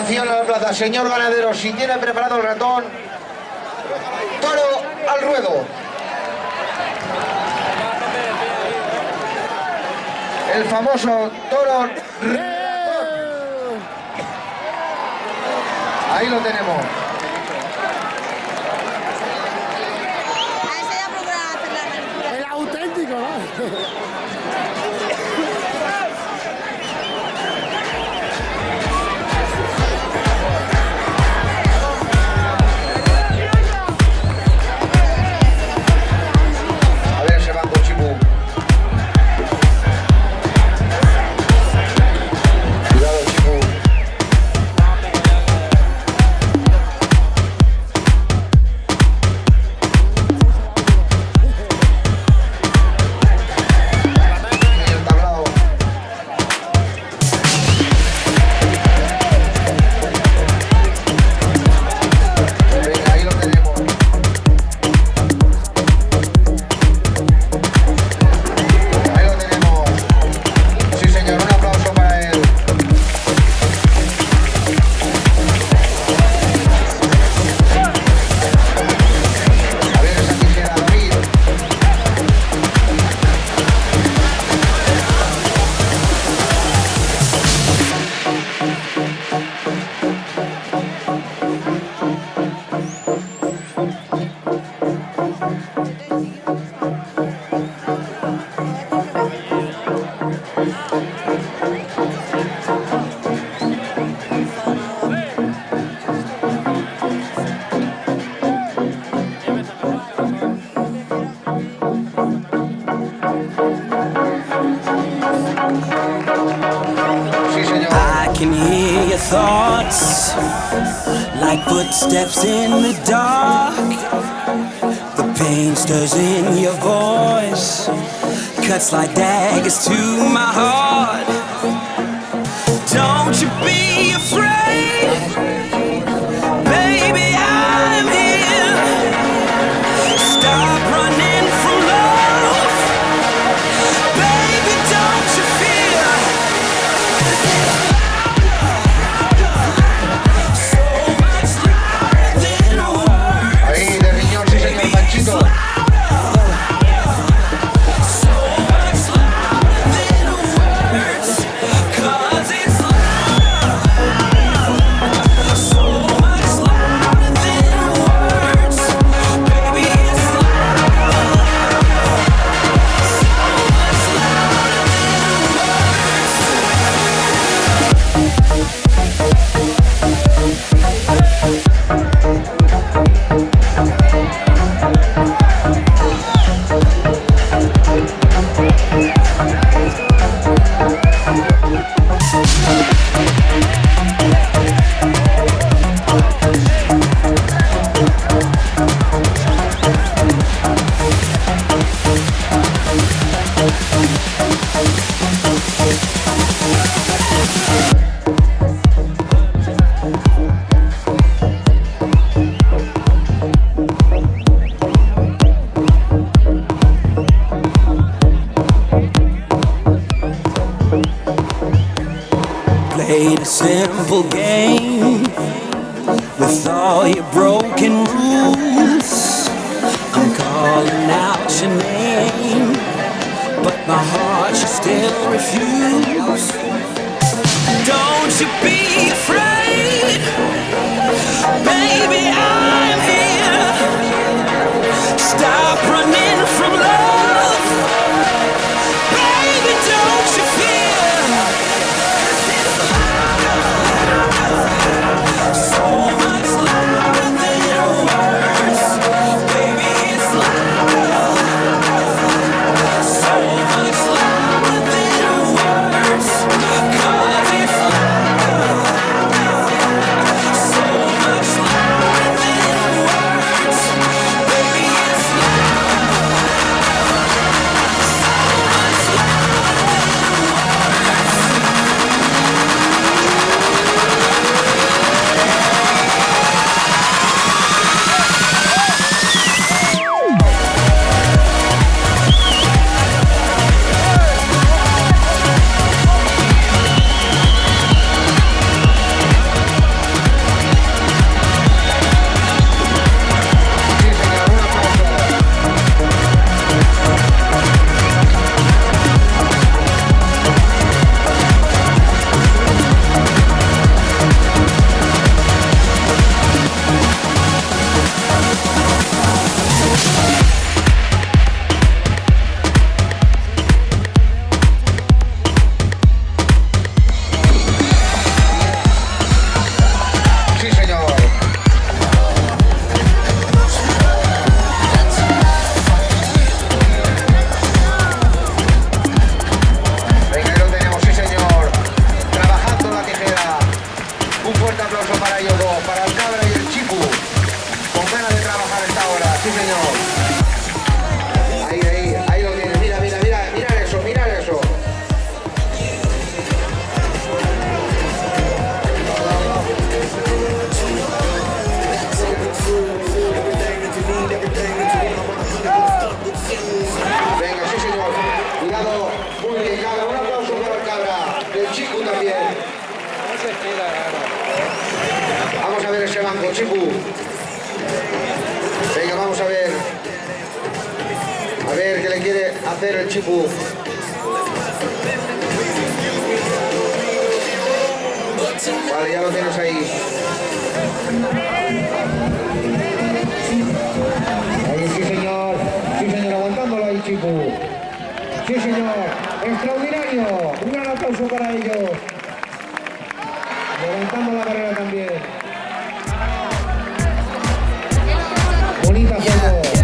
Atención a la plaza, señor ganadero, si tiene preparado el ratón, toro al ruedo. El famoso toro. Ahí lo tenemos. El auténtico, ¿no? Thoughts like footsteps in the dark. The pain stirs in your voice, cuts like daggers to my heart. Don't you be afraid, baby, I'm here. Stop running from love, baby, don't you fear. Played a simple game with all your broken rules. I'm calling out your name, but my heart should still refuse. Don't you be afraid, baby, I'm here. Stop running from love, baby, don't you fear. Muy bien, Cabra, un aplauso para el Cabra. El Chico también. Vamos a ver ese banco, Chipu. Venga, vamos a ver. A ver qué le quiere hacer el Chipu. Vale, ya lo tienes ahí. Ahí sí señor, aguantándolo ahí Chipu. Sí señor, extraordinario. Un gran aplauso para ellos. Levantando la carrera también. Bonita foto.